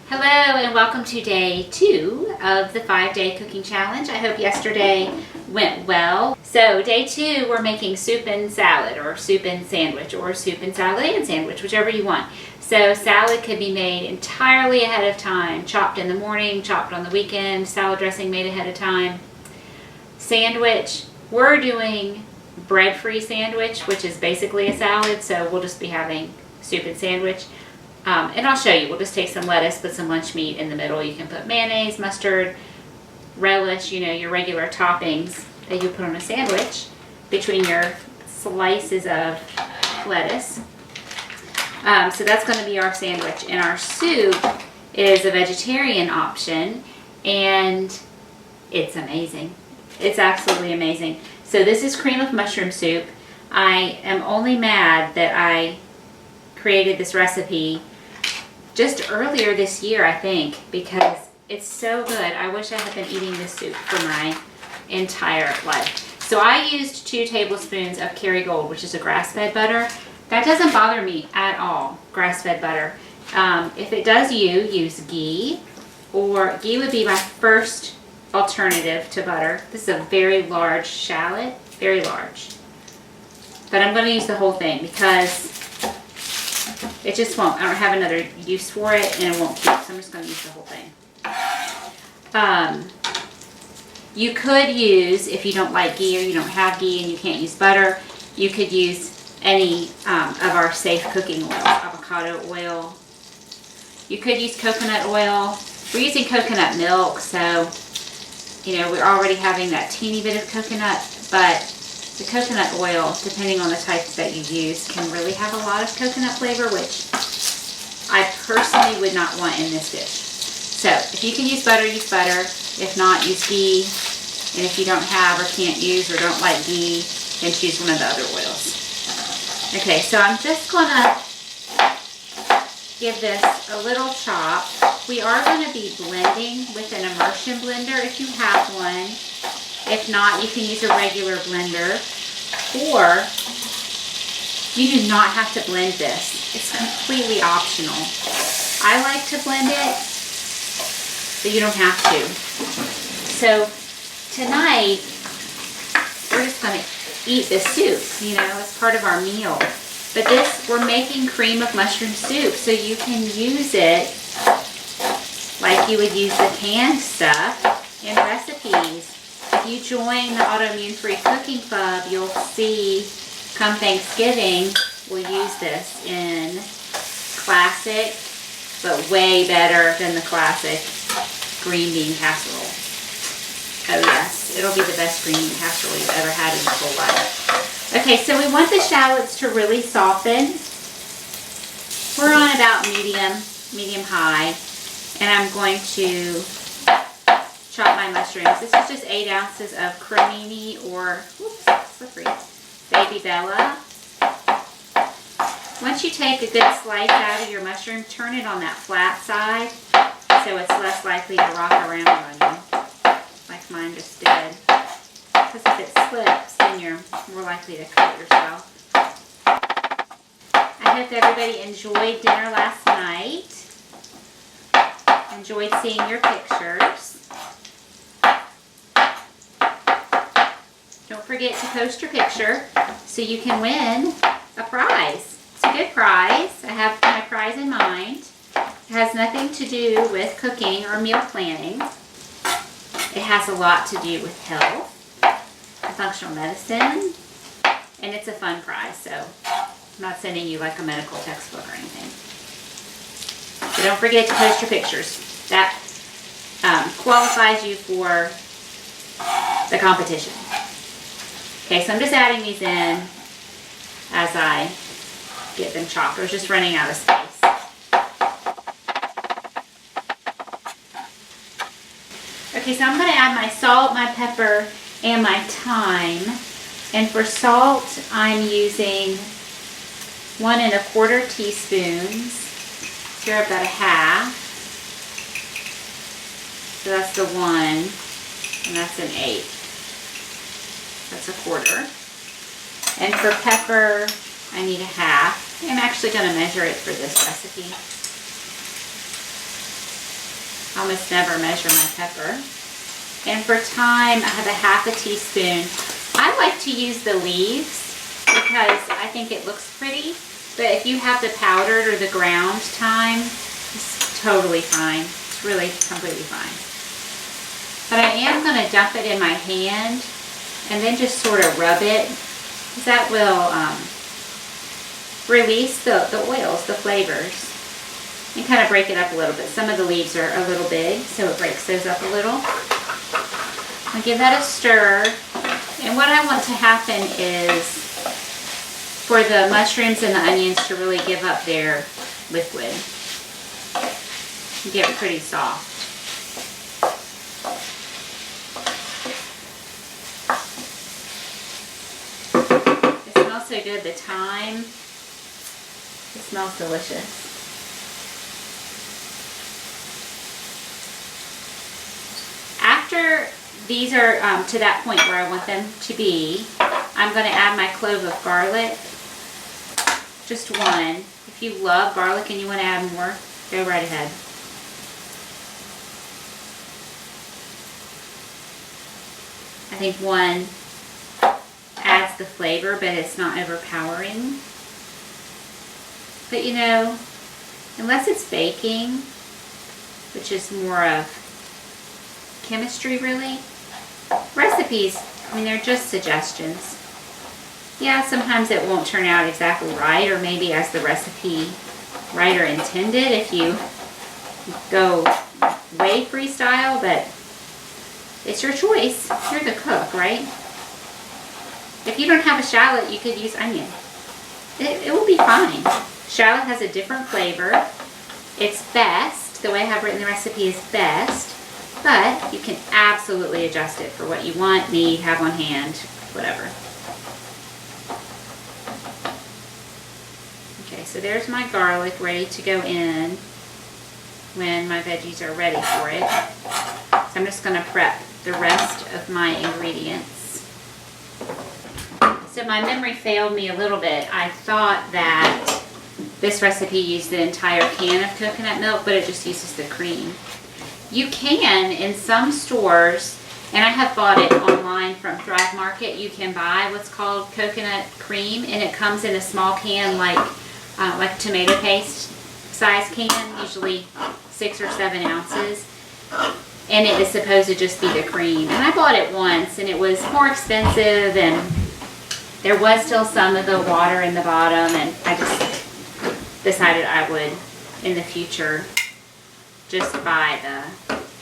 Hello and welcome to day 2 of the 5-day cooking challenge. I hope yesterday went well. So day 2 we're making soup and salad, or soup and sandwich, or soup and salad and sandwich, whichever you want. So salad could be made entirely ahead of time, chopped in the morning, chopped on the weekend, salad dressing made ahead of time. Sandwich, we're doing bread-free sandwich, which is basically a salad, so we'll just be having soup and sandwich. And I'll show you. We'll just take some lettuce, put some lunch meat in the middle. You can put mayonnaise, mustard, relish, your regular toppings that you put on a sandwich between your slices of lettuce. So that's going to be our sandwich. And our soup is a vegetarian option, and it's amazing. It's absolutely amazing. So this is cream of mushroom soup. I am only mad that I created this recipe just earlier this year, I think, because it's so good. I wish I had been eating this soup for my entire life. So I used 2 tablespoons of Kerrygold, which is a grass-fed butter. That doesn't bother me at all, grass-fed butter. If it does, use ghee, or ghee would be my first alternative to butter. This is a very large shallot, very large. But I'm going to use the whole thing because it just won't. I don't have another use for it, and it won't keep. So I'm just going to use the whole thing. You could use, if you don't like ghee or you don't have ghee and you can't use butter, you could use any of our safe cooking oils, avocado oil. You could use coconut oil. We're using coconut milk, so we're already having that teeny bit of coconut, but the coconut oil, depending on the type that you use, can really have a lot of coconut flavor, which I personally would not want in this dish. So if you can use butter, use butter. If not, use ghee. And if you don't have or can't use or don't like ghee, then choose one of the other oils. Okay, so I'm just going to give this a little chop. We are going to be blending with an immersion blender if you have one. If not, you can use a regular blender, or you do not have to blend this. It's completely optional. I like to blend it, but you don't have to. So tonight, we're just going to eat this soup, as part of our meal. But we're making cream of mushroom soup, so you can use it like you would use the canned stuff in recipes. If you join the Autoimmune-Free Cooking Club, you'll see, come Thanksgiving, we'll use this in classic, but way better than the classic, green bean casserole. Oh yes, it'll be the best green bean casserole you've ever had in your whole life. Okay, so we want the shallots to really soften. We're on about medium-high, and I'm going to chop my mushrooms. This is just 8 ounces of cremini, or slippery, baby Bella. Once you take a good slice out of your mushroom, turn it on that flat side so it's less likely to rock around on you, like mine just did. Because if it slips, then you're more likely to cut yourself. I hope everybody enjoyed dinner last night. Enjoyed seeing your pictures. Don't forget to post your picture so you can win a prize. It's a good prize. I have my prize in mind. It has nothing to do with cooking or meal planning. It has a lot to do with health and functional medicine, and it's a fun prize, so I'm not sending you like a medical textbook or anything. So don't forget to post your pictures. That qualifies you for the competition. Okay, so I'm just adding these in as I get them chopped. I was just running out of space. Okay, so I'm going to add my salt, my pepper, and my thyme. And for salt, I'm using 1 1/4 teaspoons. Here I've got a half. So that's the 1, and that's an 1/8. That's a 1/4. And for pepper, I need a half. I'm actually going to measure it for this recipe. I almost never measure my pepper. And for thyme, I have a half a teaspoon. I like to use the leaves because I think it looks pretty. But if you have the powdered or the ground thyme, it's totally fine. It's really completely fine. But I am going to dump it in my hand and then just sort of rub it, because that will release the oils, the flavors, and kind of break it up a little bit. Some of the leaves are a little big, so it breaks those up a little. I'll give that a stir. And what I want to happen is for the mushrooms and the onions to really give up their liquid and get pretty soft. It smells so good. The thyme, it smells delicious. After these are to that point where I want them to be, I'm going to add my clove of garlic. Just one. If you love garlic and you want to add more, go right ahead. I think one adds the flavor, but it's not overpowering. But you know, unless it's baking, which is more of chemistry really, recipes, I mean, they're just suggestions. Yeah, sometimes it won't turn out exactly right, or maybe as the recipe writer intended if you go way freestyle, but it's your choice. You're the cook, right? If you don't have a shallot, you could use onion. It will be fine. Shallot has a different flavor. It's best, the way I have written the recipe is best, but you can absolutely adjust it for what you want, need, have on hand, whatever. Okay, so there's my garlic ready to go in when my veggies are ready for it. So I'm just going to prep the rest of my ingredients. So my memory failed me a little bit. I thought that this recipe used the entire can of coconut milk, but it just uses the cream. You can, in some stores, and I have bought it online from Thrive Market, you can buy what's called coconut cream, and it comes in a small can like tomato paste size can, usually 6 or 7 ounces. And it is supposed to just be the cream. And I bought it once, and it was more expensive, and there was still some of the water in the bottom, and I just decided I would, in the future, just buy the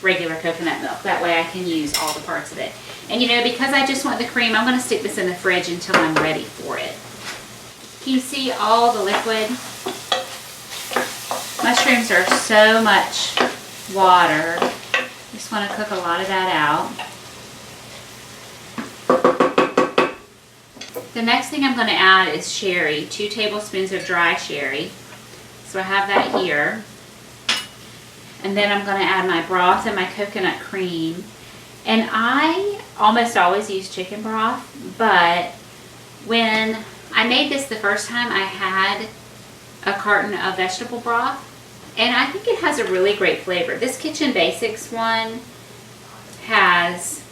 regular coconut milk. That way I can use all the parts of it. And you know, because I just want the cream, I'm going to stick this in the fridge until I'm ready for it. Can you see all the liquid? Mushrooms are so much water. Just want to cook a lot of that out. The next thing I'm going to add is sherry, 2 tablespoons of dry sherry. So I have that here. And then I'm going to add my broth and my coconut cream. And I almost always use chicken broth, but when I made this the first time, I had a carton of vegetable broth, and I think it has a really great flavor. This Kitchen Basics one has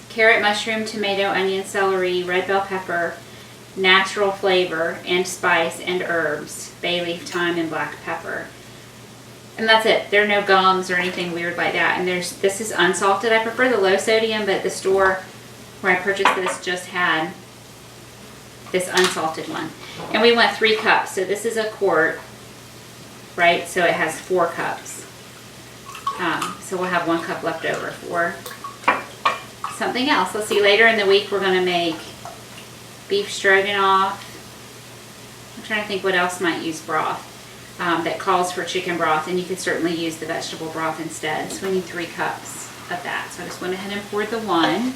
carrot, mushroom, tomato, onion, celery, red bell pepper, natural flavor, and spice, and herbs, bay leaf, thyme, and black pepper. And that's it. There are no gums or anything weird like that. And this is unsalted. I prefer the low sodium, but the store where I purchased this just had this unsalted one. And we want 3 cups. So this is a quart, right? So it has 4 cups. So we'll have 1 cup left over for something else. Let's see, later in the week we're going to make beef stroganoff. I'm trying to think what else might use broth. That calls for chicken broth, and you could certainly use the vegetable broth instead. So we need 3 cups of that. So I just went ahead and poured the 1.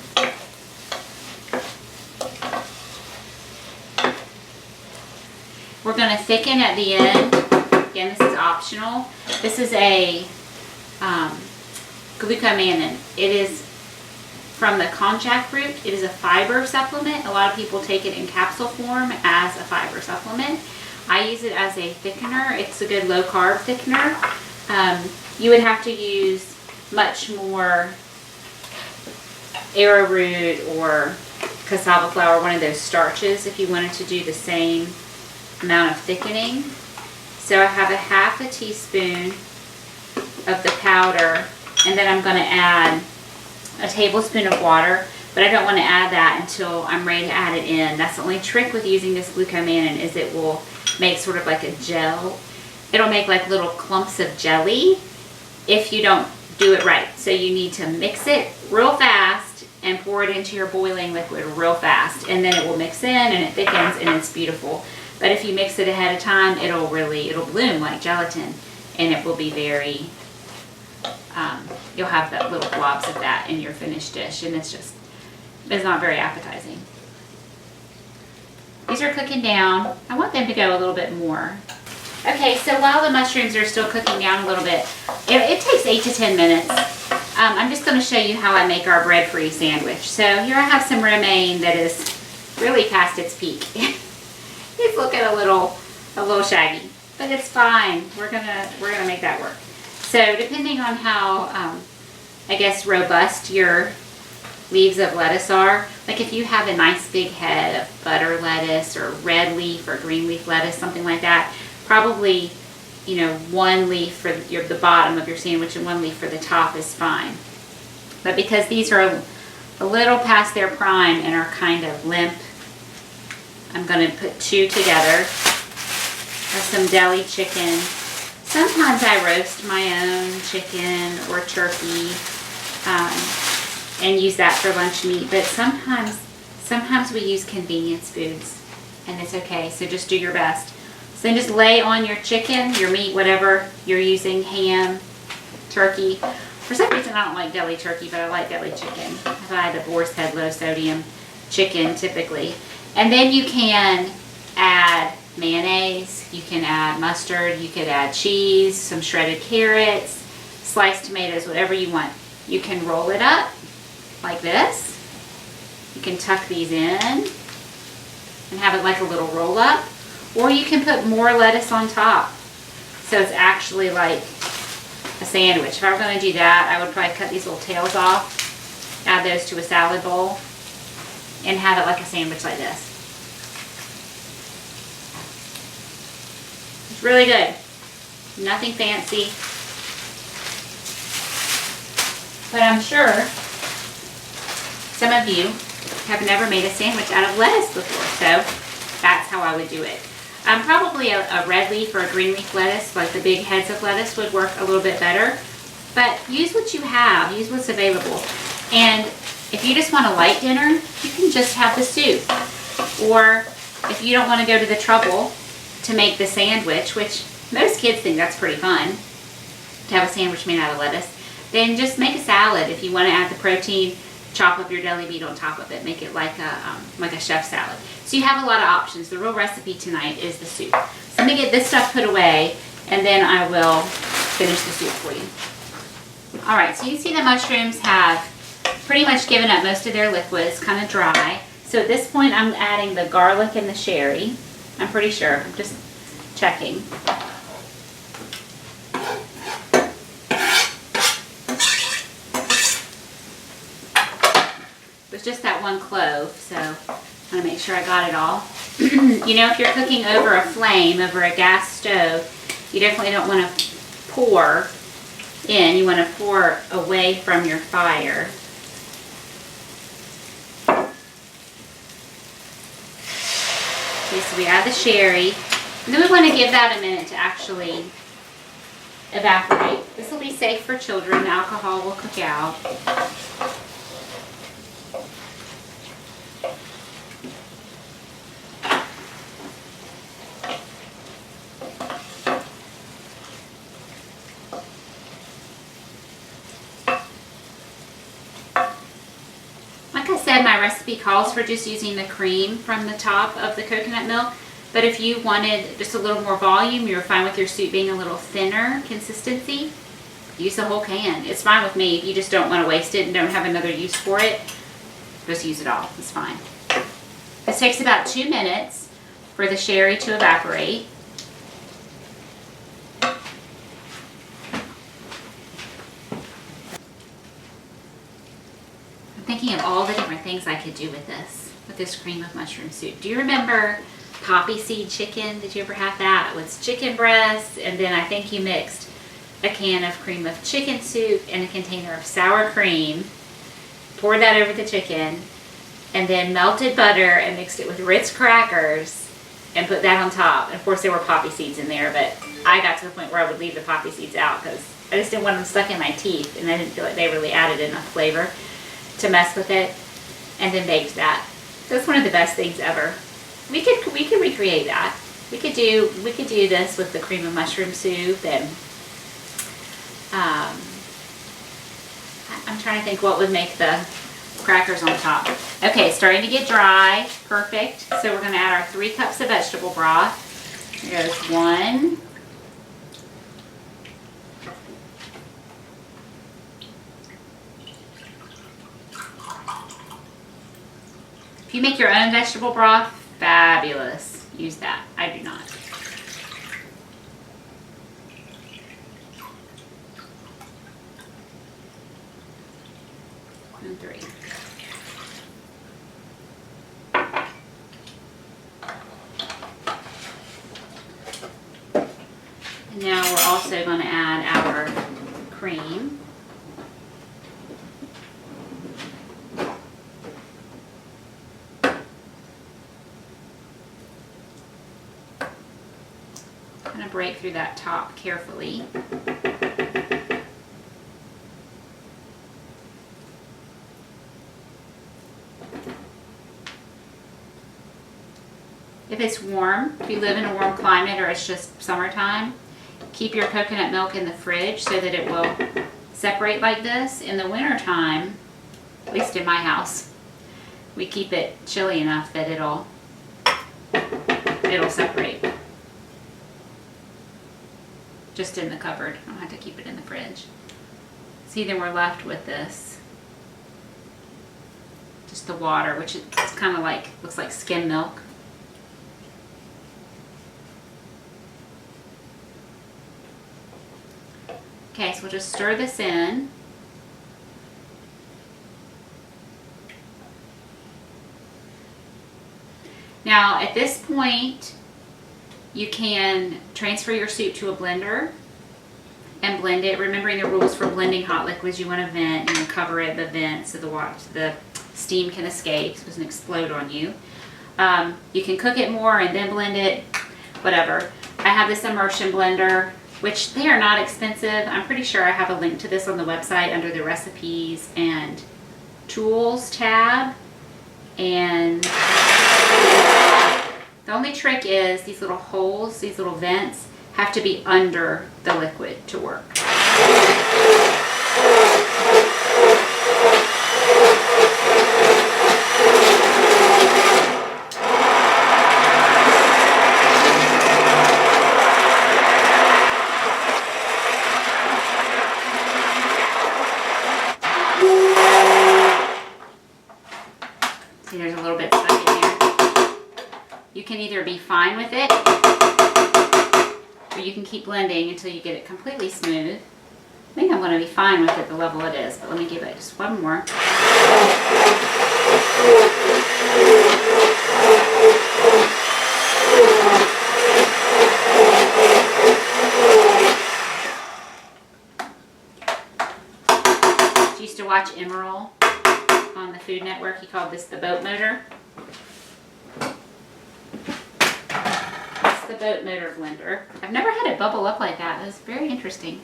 We're going to thicken at the end. Again, this is optional. This is a glucomannan. It is from the konjac root. It is a fiber supplement. A lot of people take it in capsule form as a fiber supplement. I use it as a thickener. It's a good low carb thickener. You would have to use much more arrowroot or cassava flour, one of those starches, if you wanted to do the same amount of thickening. So I have a half a teaspoon of the powder, and then I'm going to add a tablespoon of water, but I don't want to add that until I'm ready to add it in. That's the only trick with using this glucomannan, is it will make sort of like a gel. It'll make like little clumps of jelly if you don't do it right. So you need to mix it real fast and pour it into your boiling liquid real fast, and then it will mix in and it thickens and it's beautiful. But if you mix it ahead of time, it'll bloom like gelatin, and it will be very, you'll have that little blobs of that in your finished dish, and it's not very appetizing. These are cooking down. I want them to go a little bit more. Okay, so while the mushrooms are still cooking down a little bit, it takes 8 to 10 minutes. I'm just going to show you how I make our bread-free sandwich. So here I have some romaine that is really past its peak. It's looking a little shaggy, but it's fine. We're gonna make that work. So depending on how, I guess, robust your leaves of lettuce are, like if you have a nice big head of butter lettuce or red leaf or green leaf lettuce, something like that, probably, you know, 1 leaf for the bottom of your sandwich and 1 leaf for the top is fine. But because these are a little past their prime and are kind of limp, I'm going to put 2 together with some deli chicken. Sometimes I roast my own chicken or turkey and use that for lunch meat, but sometimes we use convenience foods, and it's okay, so just do your best. So then just lay on your chicken, your meat, whatever you're using, ham, turkey. For some reason I don't like deli turkey, but I like deli chicken. I buy the boar's head low sodium chicken typically. And then you can add mayonnaise, you can add mustard, you could add cheese, some shredded carrots, sliced tomatoes, whatever you want. You can roll it up like this. You can tuck these in and have it like a little roll up. Or you can put more lettuce on top, so it's actually like a sandwich. If I were going to do that, I would probably cut these little tails off, add those to a salad bowl, and have it like a sandwich like this. It's really good. Nothing fancy. But I'm sure some of you have never made a sandwich out of lettuce before, so that's how I would do it. Probably a red leaf or a green leaf lettuce, like the big heads of lettuce, would work a little bit better. But use what you have, use what's available. And if you just want a light dinner, you can just have the soup. Or if you don't want to go to the trouble to make the sandwich, which most kids think that's pretty fun, to have a sandwich made out of lettuce, then just make a salad. If you want to add the protein, chop up your deli meat on top of it, make it like a chef salad. So you have a lot of options. The real recipe tonight is the soup. So let me get this stuff put away, and then I will finish the soup for you. All right, so you see the mushrooms have pretty much given up most of their liquids, kind of dry. So at this point, I'm adding the garlic and the sherry. I'm pretty sure. I'm just checking. It was just that 1 clove, so I want to make sure I got it all. You know, if you're cooking over a flame, over a gas stove, you definitely don't want to pour in. You want to pour away from your fire. Okay, so we add the sherry, and then we want to give that a minute to actually evaporate. This will be safe for children. The alcohol will cook out. My recipe calls for just using the cream from the top of the coconut milk, but if you wanted just a little more volume, you're fine with your soup being a little thinner consistency, use the whole can. It's fine with me. If you just don't want to waste it and don't have another use for it, just use it all. It's fine. This takes about 2 minutes for the sherry to evaporate. things I could do with this cream of mushroom soup. Do you remember poppy seed chicken? Did you ever have that? It was chicken breasts, and then I think you mixed a can of cream of chicken soup and a container of sour cream, poured that over the chicken, and then melted butter and mixed it with Ritz crackers and put that on top. And of course there were poppy seeds in there, but I got to the point where I would leave the poppy seeds out because I just didn't want them stuck in my teeth, and I didn't feel like they really added enough flavor to mess with it. And then baked that. So it's one of the best things ever. We could recreate that. We could do this with the cream of mushroom soup, and I'm trying to think what would make the crackers on top. Okay, it's starting to get dry. Perfect. So we're going to add our 3 cups of vegetable broth. Here goes 1. If you make your own vegetable broth, fabulous. Use that. I do not. And 3. And now we're also going to add our cream. I'm going to break through that top carefully. If it's warm, if you live in a warm climate or it's just summertime, keep your coconut milk in the fridge so that it will separate like this. In the wintertime, at least in my house, we keep it chilly enough that it'll separate. Just in the cupboard. I don't have to keep it in the fridge. See, then we're left with this. Just the water, which it's kind of like, looks like skim milk. Okay, so we'll just stir this in. Now, at this point, you can transfer your soup to a blender and blend it. Remembering the rules for blending hot liquids, you want to vent and cover it, the vent, so the steam can escape, so it doesn't explode on you. You can cook it more and then blend it, whatever. I have this immersion blender, which they are not expensive. I'm pretty sure I have a link to this on the website under the recipes and tools tab. And the only trick is these little holes, these little vents, have to be under the liquid to work. See, there's a little bit stuck in here. You can either be fine with it, or you can keep blending until you get it completely smooth. I think I'm going to be fine with it the level it is, but let me give it just one more. I used to watch Emerald on the Food Network. He called this the boat motor. It's the boat motor blender. I've never had it bubble up like that. It was very interesting.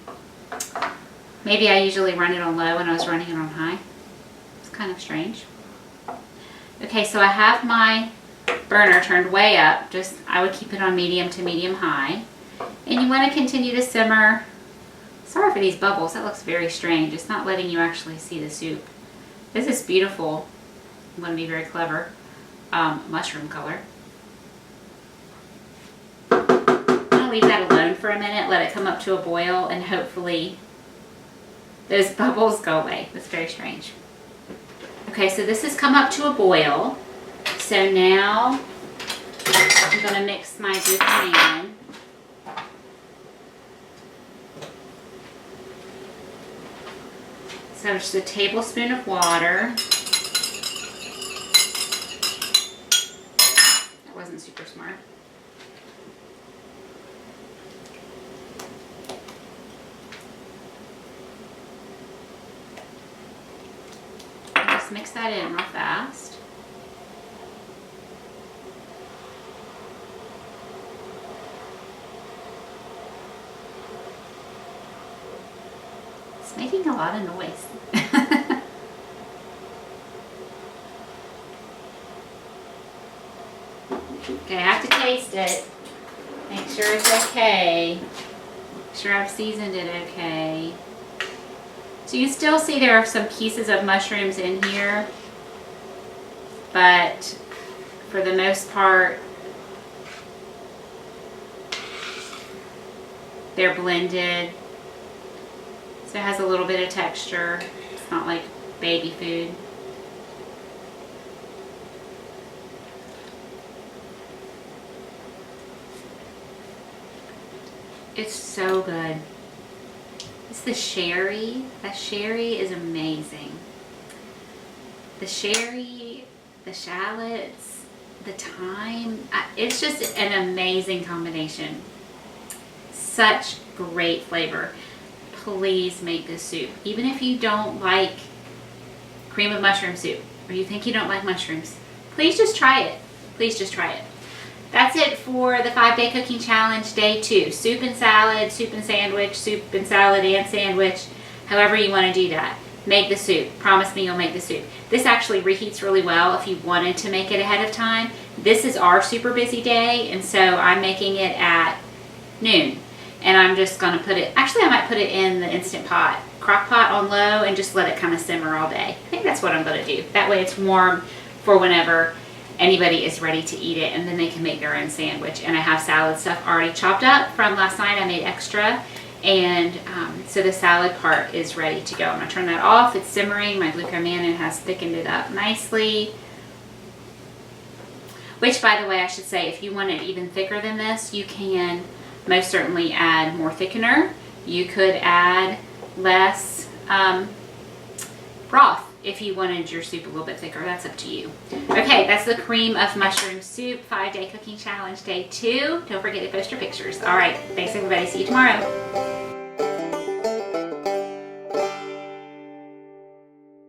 Maybe I usually run it on low and I was running it on high. It's kind of strange. Okay, so I have my burner turned way up. I would keep it on medium to medium high. And you want to continue to simmer. Sorry for these bubbles. That looks very strange. It's not letting you actually see the soup. This is beautiful. I'm going to be very clever. Mushroom color. I'm going to leave that alone for a minute. Let it come up to a boil, and hopefully those bubbles go away. That's very strange. Okay, so this has come up to a boil. So now I'm going to mix my glucosamine. So just a tablespoon of water. Let's mix that in real fast. It's making a lot of noise. Okay, I have to taste it. Make sure it's okay. Make sure I've seasoned it okay. So you still see there are some pieces of mushrooms in here, but for the most part, they're blended. So it has a little bit of texture. It's not like baby food. It's so good. It's the sherry. That sherry is amazing. The sherry, the shallots, the thyme. It's just an amazing combination. Such great flavor. Please make this soup. Even if you don't like cream of mushroom soup, or you think you don't like mushrooms, please just try it. Please just try it. That's it for the 5-day cooking challenge, day 2. Soup and salad, soup and sandwich, soup and salad and sandwich, however you want to do that. Make the soup. Promise me you'll make the soup. This actually reheats really well if you wanted to make it ahead of time. This is our super busy day, and so I'm making it at noon. And I'm just going to put it, actually I might put it in the Instant Pot, crock pot on low, and just let it kind of simmer all day. I think that's what I'm going to do. That way it's warm for whenever anybody is ready to eat it, and then they can make their own sandwich. And I have salad stuff already chopped up from last night. I made extra, and so the salad part is ready to go. I'm going to turn that off. It's simmering. My glucomannan has thickened it up nicely. Which, by the way, I should say, if you want it even thicker than this, you can most certainly add more thickener. You could add less broth if you wanted your soup a little bit thicker. That's up to you. Okay, that's the cream of mushroom soup 5-day cooking challenge, day 2. Don't forget to post your pictures. All right, thanks everybody. See you tomorrow.